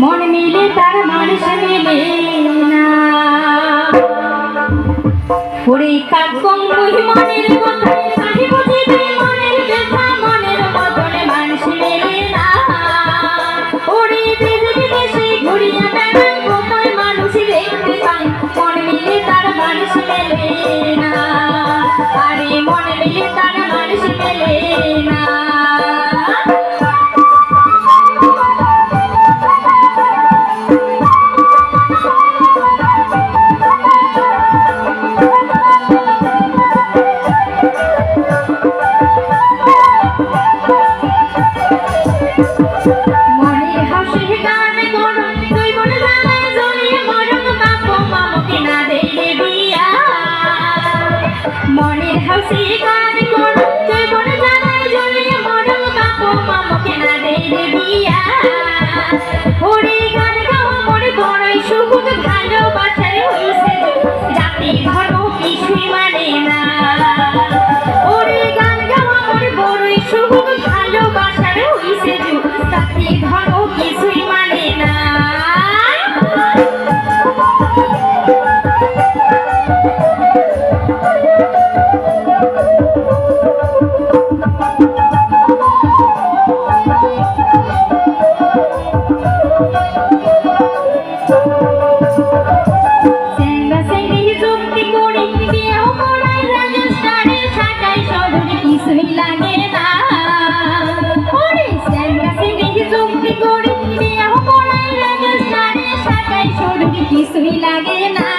মন মিলে তার মানুষ মিলে না ওরে কাক কঙ্গুই মনের কথা কাহি বুঝিবে মনের ব্যথা মনের মতনে মানুষ মেলে না ওরে দেশে বিদেশে ঘুরিয়া বেড়াই কোথায় মানুষ দেখতে পাই মন মিলে তার মানুষ মেলে না আরে মন মিলে তার মানুষ মেলে না মনের হাসি গান করো তুই বলে জানাই জ্বলিয়ে মরম বাপু মামুকে না দেবে বিয়া ওরে গান গাওয়া মনে বড়ই সুখ ভালোবাসার হইছে জাতি ধর্ম কিছুই মানে না ওরে গান গাওয়া মনে বড়ই সুখ ভালোবাসার হইছে জাতি ধর্ম কিছুই মানে না কিছুই লাগে না